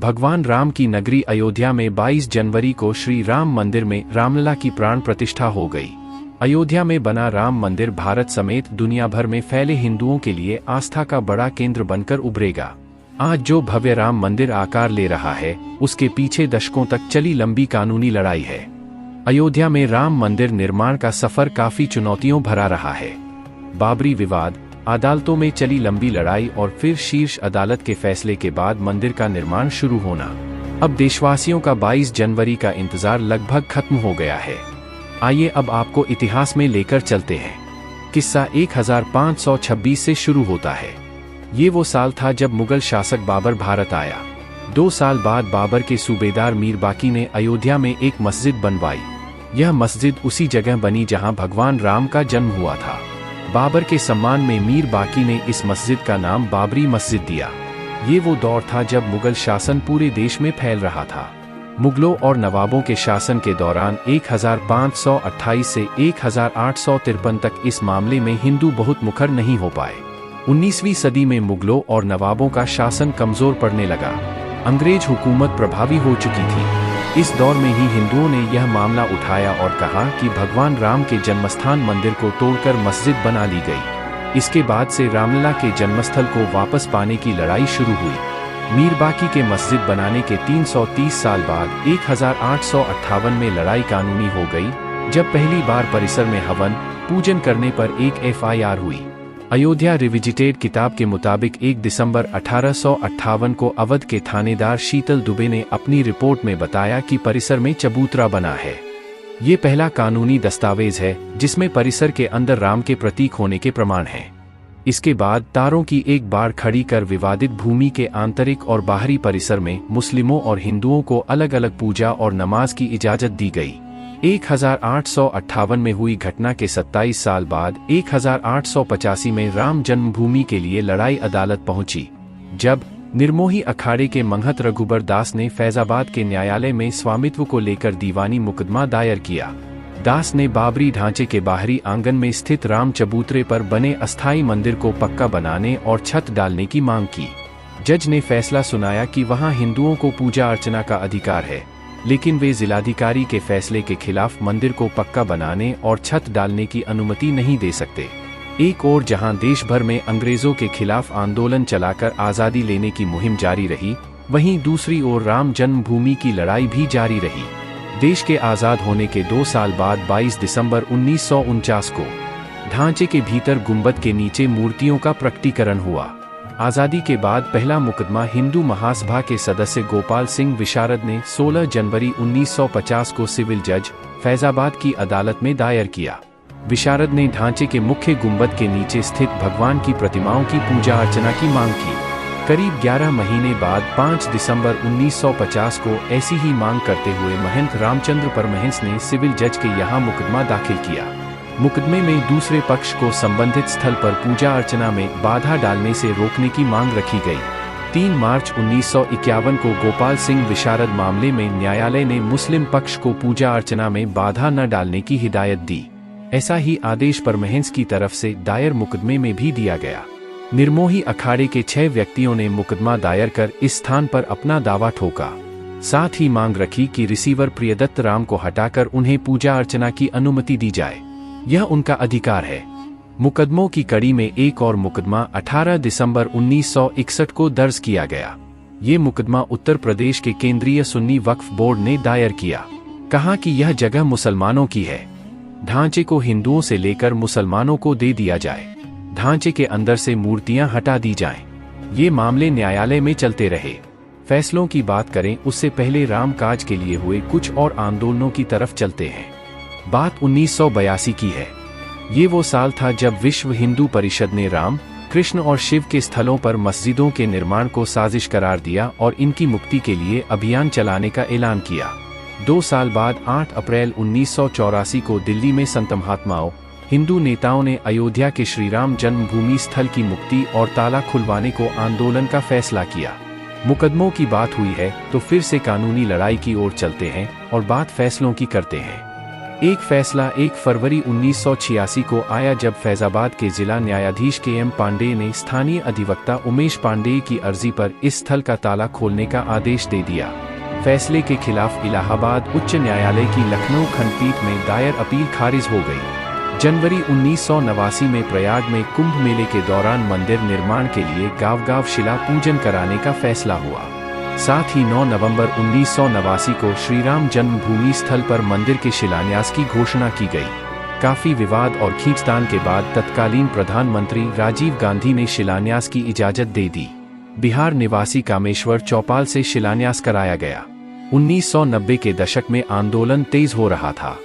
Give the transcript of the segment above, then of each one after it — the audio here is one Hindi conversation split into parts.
भगवान राम की नगरी अयोध्या में 22 जनवरी को श्री राम मंदिर में रामलला की प्राण प्रतिष्ठा हो गई। अयोध्या में बना राम मंदिर भारत समेत दुनिया भर में फैले हिंदुओं के लिए आस्था का बड़ा केंद्र बनकर उभरेगा। आज जो भव्य राम मंदिर आकार ले रहा है, उसके पीछे दशकों तक चली लंबी कानूनी लड़ाई है। अयोध्या में राम मंदिर निर्माण का सफर काफी चुनौतियों भरा रहा है। बाबरी विवाद, अदालतों में चली लंबी लड़ाई और फिर शीर्ष अदालत के फैसले के बाद मंदिर का निर्माण शुरू होना। अब देशवासियों का 22 जनवरी का इंतजार लगभग खत्म हो गया है। आइए अब आपको इतिहास में लेकर चलते हैं। किस्सा 1526 से शुरू होता है। ये वो साल था जब मुगल शासक बाबर भारत आया। 2 साल बाद बाबर के सूबेदार मीर बाकी ने अयोध्या में एक मस्जिद बनवाई। यह मस्जिद उसी जगह बनी जहां भगवान राम का जन्म हुआ था। बाबर के सम्मान में मीर बाकी ने इस मस्जिद का नाम बाबरी मस्जिद दिया। ये वो दौर था जब मुगल शासन पूरे देश में फैल रहा था। मुगलों और नवाबों के शासन के दौरान 1528 से 1853 तक इस मामले में हिंदू बहुत मुखर नहीं हो पाए। 19वीं सदी में मुगलों और नवाबों का शासन कमजोर पड़ने लगा। अंग्रेज हुकूमत प्रभावी हो चुकी थी। इस दौर में ही हिंदुओं ने यह मामला उठाया और कहा कि भगवान राम के जन्मस्थान मंदिर को तोड़कर मस्जिद बना ली गई। इसके बाद से रामलला के जन्मस्थल को वापस पाने की लड़ाई शुरू हुई। मीर बाकी के मस्जिद बनाने के 330 साल बाद 1858 में लड़ाई कानूनी हो गई, जब पहली बार परिसर में हवन पूजन करने पर एक FIR हुई। अयोध्या रिविजिटेड किताब के मुताबिक 1 दिसंबर 1858 को अवध के थानेदार शीतल दुबे ने अपनी रिपोर्ट में बताया कि परिसर में चबूतरा बना है। ये पहला कानूनी दस्तावेज है जिसमें परिसर के अंदर राम के प्रतीक होने के प्रमाण हैं। इसके बाद तारों की एक बाड़ खड़ी कर विवादित भूमि के आंतरिक और बाहरी परिसर में मुस्लिमों और हिंदुओं को अलग अलग पूजा और नमाज की इजाजत दी गई। 1858 में हुई घटना के 27 साल बाद 1885 में राम जन्मभूमि के लिए लड़ाई अदालत पहुंची, जब निर्मोही अखाड़े के मंहत रघुबर दास ने फैजाबाद के न्यायालय में स्वामित्व को लेकर दीवानी मुकदमा दायर किया। दास ने बाबरी ढांचे के बाहरी आंगन में स्थित राम चबूतरे पर बने अस्थायी मंदिर को पक्का बनाने और छत डालने की मांग की। जज ने फैसला सुनाया कि वहां हिंदुओं को पूजा अर्चना का अधिकार है, लेकिन वे जिलाधिकारी के फैसले के खिलाफ मंदिर को पक्का बनाने और छत डालने की अनुमति नहीं दे सकते। एक ओर जहां देश भर में अंग्रेजों के खिलाफ आंदोलन चलाकर आज़ादी लेने की मुहिम जारी रही, वहीं दूसरी ओर राम जन्मभूमि की लड़ाई भी जारी रही। देश के आज़ाद होने के 2 साल बाद 22 दिसंबर 1949 को ढांचे के भीतर गुंबद के नीचे मूर्तियों का प्रकटीकरण हुआ। आज़ादी के बाद पहला मुकदमा हिंदू महासभा के सदस्य गोपाल सिंह विशारद ने 16 जनवरी 1950 को सिविल जज फैजाबाद की अदालत में दायर किया। विशारद ने ढांचे के मुख्य गुंबद के नीचे स्थित भगवान की प्रतिमाओं की पूजा अर्चना की मांग की। करीब 11 महीने बाद 5 दिसंबर 1950 को ऐसी ही मांग करते हुए महंत रामचंद्र परमहंस ने सिविल जज के यहाँ मुकदमा दाखिल किया। मुकदमे में दूसरे पक्ष को संबंधित स्थल पर पूजा अर्चना में बाधा डालने से रोकने की मांग रखी गई। 3 मार्च 1951 को गोपाल सिंह विशारद मामले में न्यायालय ने मुस्लिम पक्ष को पूजा अर्चना में बाधा न डालने की हिदायत दी। ऐसा ही आदेश परमहंस की तरफ से दायर मुकदमे में भी दिया गया। निर्मोही अखाड़े के 6 व्यक्तियों ने मुकदमा दायर कर इस स्थान पर अपना दावा ठोका। साथ ही मांग रखी कि रिसीवर प्रियदत्त राम को हटाकर उन्हें पूजा अर्चना की अनुमति दी जाए। यह उनका अधिकार है। मुकदमों की कड़ी में एक और मुकदमा 18 दिसंबर 1961 को दर्ज किया गया। ये मुकदमा उत्तर प्रदेश के केंद्रीय सुन्नी वक्फ बोर्ड ने दायर किया। कहा कि यह जगह मुसलमानों की है, ढांचे को हिंदुओं से लेकर मुसलमानों को दे दिया जाए, ढांचे के अंदर से मूर्तियां हटा दी जाएं। ये मामले न्यायालय में चलते रहे। फैसलों की बात करें उससे पहले राम काज के लिए हुए कुछ और आंदोलनों की तरफ चलते हैं। बात 1982 की है। ये वो साल था जब विश्व हिंदू परिषद ने राम, कृष्ण और शिव के स्थलों पर मस्जिदों के निर्माण को साजिश करार दिया और इनकी मुक्ति के लिए अभियान चलाने का ऐलान किया। 2 साल बाद 8 अप्रैल 1984 को दिल्ली में संत महात्माओं, हिंदू नेताओं ने अयोध्या के श्रीराम जन्मभूमि स्थल की मुक्ति और ताला खुलवाने को आंदोलन का फैसला किया। मुकदमों की बात हुई है तो फिर से कानूनी लड़ाई की ओर चलते हैं और बात फैसलों की करते हैं। एक फैसला 1 फरवरी 1986 को आया जब फैजाबाद के जिला न्यायाधीश के.एम. पांडेय ने स्थानीय अधिवक्ता उमेश पांडेय की अर्जी पर इस स्थल का ताला खोलने का आदेश दे दिया। फैसले के खिलाफ इलाहाबाद उच्च न्यायालय की लखनऊ खंडपीठ में दायर अपील खारिज हो गई। जनवरी 1989 में प्रयाग में कुंभ मेले के दौरान मंदिर निर्माण के लिए गांव-गांव शिला पूजन कराने का फैसला हुआ। साथ ही 9 नवंबर 1989 को श्रीराम जन्मभूमि स्थल पर मंदिर के शिलान्यास की घोषणा की गई। काफी विवाद और खींचतान के बाद तत्कालीन प्रधानमंत्री राजीव गांधी ने शिलान्यास की इजाजत दे दी। बिहार निवासी कामेश्वर चौपाल से शिलान्यास कराया गया। 1990 के दशक में आंदोलन तेज हो रहा था।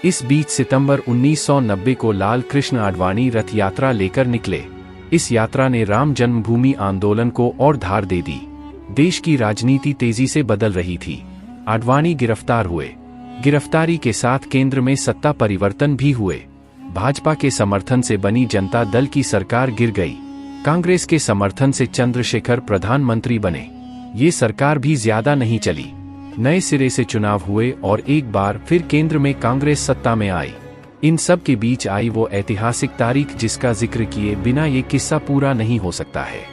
इस बीच सितंबर 1990 को लाल कृष्ण आडवाणी रथ यात्रा लेकर निकले। इस यात्रा ने राम जन्मभूमि आंदोलन को और धार दे दी। देश की राजनीति तेजी से बदल रही थी। आडवाणी गिरफ्तार हुए। गिरफ्तारी के साथ केंद्र में सत्ता परिवर्तन भी हुए। भाजपा के समर्थन से बनी जनता दल की सरकार गिर गई। कांग्रेस के समर्थन से चंद्रशेखर प्रधानमंत्री बने। ये सरकार भी ज्यादा नहीं चली। नए सिरे से चुनाव हुए और एक बार फिर केंद्र में कांग्रेस सत्ता में आई। इन सब के बीच आई वो ऐतिहासिक तारीख जिसका जिक्र किए बिना ये किस्सा पूरा नहीं हो सकता है।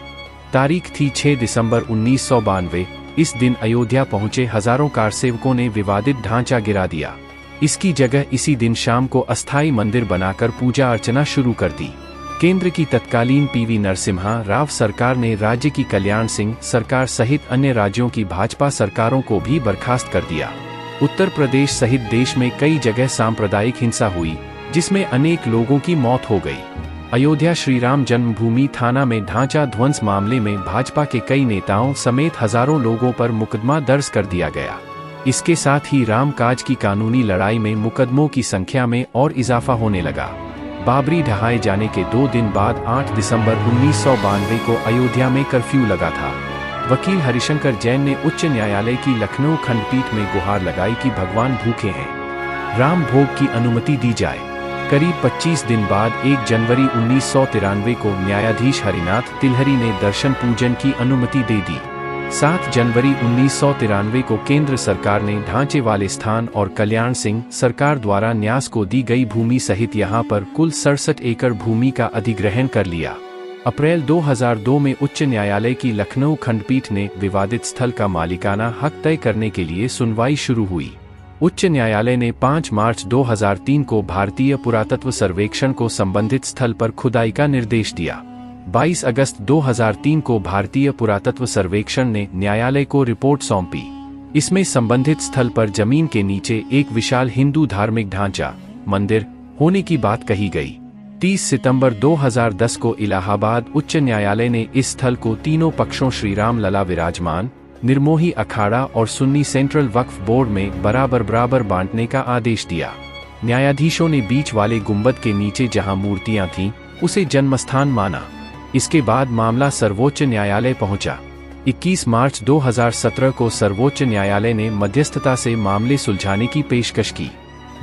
तारीख थी 6 दिसंबर 1992। इस दिन अयोध्या पहुंचे हजारों कारसेवकों ने विवादित ढांचा गिरा दिया। इसकी जगह इसी दिन शाम को अस्थायी मंदिर बनाकर पूजा अर्चना शुरू कर दी। केंद्र की तत्कालीन पीवी नरसिम्हा राव सरकार ने राज्य की कल्याण सिंह सरकार सहित अन्य राज्यों की भाजपा सरकारों को भी बर्खास्त कर दिया। उत्तर प्रदेश सहित देश में कई जगह सांप्रदायिक हिंसा हुई, जिसमें अनेक लोगों की मौत हो गई। अयोध्या श्रीराम जन्मभूमि थाना में ढांचा ध्वंस मामले में भाजपा के कई नेताओं समेत हजारों लोगों पर मुकदमा दर्ज कर दिया गया। इसके साथ ही रामकाज की कानूनी लड़ाई में मुकदमों की संख्या में और इजाफा होने लगा। बाबरी ढहाए जाने के 2 दिन बाद 8 दिसंबर 1992 को अयोध्या में कर्फ्यू लगा था। वकील हरिशंकर जैन ने उच्च न्यायालय की लखनऊ खंडपीठ में गुहार लगाई कि भगवान भूखे हैं, राम भोग की अनुमति दी जाए। करीब 25 दिन बाद 1 जनवरी 1993 को न्यायाधीश हरिनाथ तिलहरी ने दर्शन पूजन की अनुमति दे दी। 7 जनवरी 1993 को केंद्र सरकार ने ढांचे वाले स्थान और कल्याण सिंह सरकार द्वारा न्यास को दी गई भूमि सहित यहां पर कुल 67 एकड़ भूमि का अधिग्रहण कर लिया। अप्रैल 2002 में उच्च न्यायालय की लखनऊ खंडपीठ ने विवादित स्थल का मालिकाना हक तय करने के लिए सुनवाई शुरू हुई। उच्च न्यायालय ने 5 मार्च 2003 को भारतीय पुरातत्व सर्वेक्षण को संबंधित स्थल पर खुदाई का निर्देश दिया। 22 अगस्त 2003 को भारतीय पुरातत्व सर्वेक्षण ने न्यायालय को रिपोर्ट सौंपी। इसमें संबंधित स्थल पर जमीन के नीचे एक विशाल हिंदू धार्मिक ढांचा मंदिर होने की बात कही गई। 30 सितंबर 2010 को इलाहाबाद उच्च न्यायालय ने इस स्थल को तीनों पक्षों श्रीराम लला विराजमान, निर्मोही अखाड़ा और सुन्नी सेंट्रल वक्फ बोर्ड में बराबर बांटने का आदेश दिया। न्यायाधीशों ने बीच वाले गुंबद के नीचे जहां मूर्तियां थीं, उसे जन्मस्थान माना। इसके बाद मामला सर्वोच्च न्यायालय पहुंचा। 21 मार्च 2017 को सर्वोच्च न्यायालय ने मध्यस्थता से मामले सुलझाने की पेशकश की।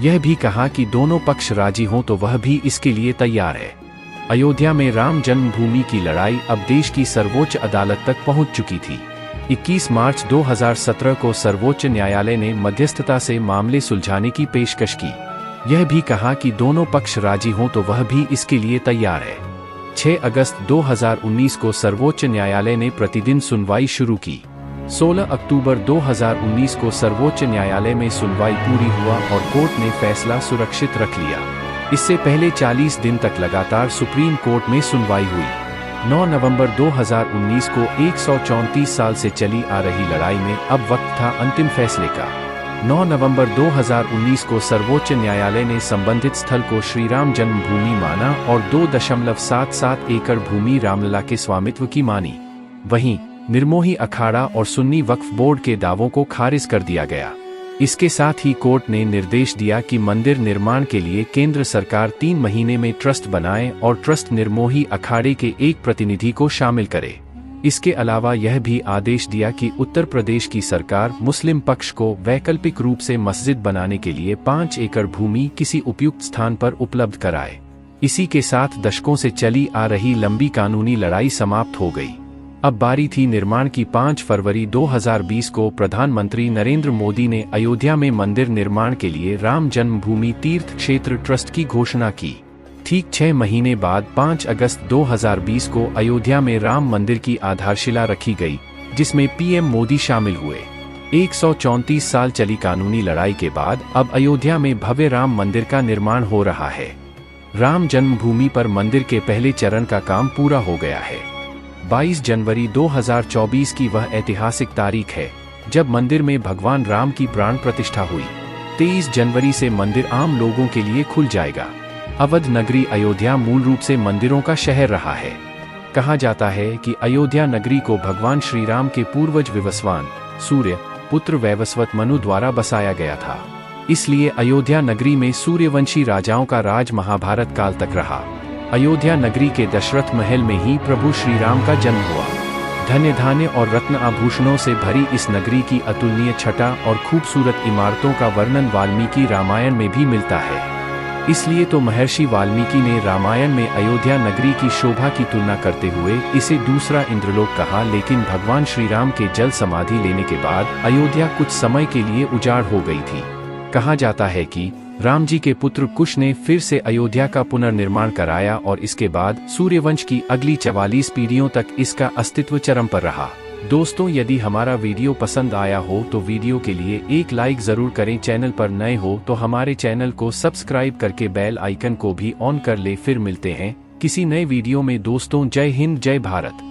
यह भी कहा कि दोनों पक्ष राजी हों तो वह भी इसके लिए तैयार है। अयोध्या में राम जन्मभूमि की लड़ाई अब देश की सर्वोच्च अदालत तक पहुंच चुकी थी। 21 मार्च 2017 को सर्वोच्च न्यायालय ने मध्यस्थता से मामले सुलझाने की पेशकश की। यह भी कहा कि दोनों पक्ष राजी हों तो वह भी इसके लिए तैयार है। 6 अगस्त 2019 को सर्वोच्च न्यायालय ने प्रतिदिन सुनवाई शुरू की। 16 अक्टूबर 2019 को सर्वोच्च न्यायालय में सुनवाई पूरी हुआ और कोर्ट ने फैसला सुरक्षित रख लिया। इससे पहले 40 दिन तक लगातार सुप्रीम कोर्ट में सुनवाई हुई। 9 नवंबर 2019 को 134 साल से चली आ रही लड़ाई में अब वक्त था अंतिम फैसले का। 9 नवंबर 2019 को सर्वोच्च न्यायालय ने संबंधित स्थल को श्रीराम जन्मभूमि माना और 2.77 एकड़ भूमि रामलला के स्वामित्व की मानी। वहीं निर्मोही अखाड़ा और सुन्नी वक्फ बोर्ड के दावों को खारिज कर दिया गया। इसके साथ ही कोर्ट ने निर्देश दिया कि मंदिर निर्माण के लिए केंद्र सरकार 3 महीने में ट्रस्ट बनाए और ट्रस्ट निर्मोही अखाड़े के एक प्रतिनिधि को शामिल करे। इसके अलावा यह भी आदेश दिया कि उत्तर प्रदेश की सरकार मुस्लिम पक्ष को वैकल्पिक रूप से मस्जिद बनाने के लिए 5 एकड़ भूमि किसी उपयुक्त स्थान पर उपलब्ध कराए। इसी के साथ दशकों से चली आ रही लंबी कानूनी लड़ाई समाप्त हो गई। अब बारी थी निर्माण की। 5 फरवरी 2020 को प्रधानमंत्री नरेंद्र मोदी ने अयोध्या में मंदिर निर्माण के लिए राम जन्मभूमि तीर्थ क्षेत्र ट्रस्ट की घोषणा की। ठीक 6 महीने बाद 5 अगस्त 2020 को अयोध्या में राम मंदिर की आधारशिला रखी गई, जिसमें पीएम मोदी शामिल हुए। 134 साल चली कानूनी लड़ाई के बाद अब अयोध्या में भव्य राम मंदिर का निर्माण हो रहा है। राम जन्मभूमि पर मंदिर के पहले चरण का काम पूरा हो गया है। 22 जनवरी 2024 की वह ऐतिहासिक तारीख है जब मंदिर में भगवान राम की प्राण प्रतिष्ठा हुई। 23 जनवरी से मंदिर आम लोगों के लिए खुल जाएगा। अवध नगरी अयोध्या मूल रूप से मंदिरों का शहर रहा है। कहा जाता है कि अयोध्या नगरी को भगवान श्री राम के पूर्वज विवस्वान सूर्य पुत्र वैवस्वत मनु द्वारा बसाया गया था। इसलिए अयोध्या नगरी में सूर्यवंशी राजाओं का राज महाभारत काल तक रहा। अयोध्या नगरी के दशरथ महल में ही प्रभु श्री राम का जन्म हुआ। धन्य धान्य और रत्न आभूषणों से भरी इस नगरी की अतुलनीय छटा और खूबसूरत इमारतों का वर्णन वाल्मीकि रामायण में भी मिलता है। इसलिए तो महर्षि वाल्मीकि ने रामायण में अयोध्या नगरी की शोभा की तुलना करते हुए इसे दूसरा इंद्रलोक कहा। लेकिन भगवान श्री राम के जल समाधि लेने के बाद अयोध्या कुछ समय के लिए उजाड़ हो गई थी। कहा जाता है कि राम जी के पुत्र कुश ने फिर से अयोध्या का पुनर्निर्माण कराया और इसके बाद सूर्यवंश की अगली 44 पीढ़ियों तक इसका अस्तित्व चरम पर रहा। दोस्तों, यदि हमारा वीडियो पसंद आया हो तो वीडियो के लिए एक लाइक जरूर करें। चैनल पर नए हो तो हमारे चैनल को सब्सक्राइब करके बेल आइकन को भी ऑन कर ले। फिर मिलते हैं किसी नए वीडियो में दोस्तों। जय हिंद, जय भारत।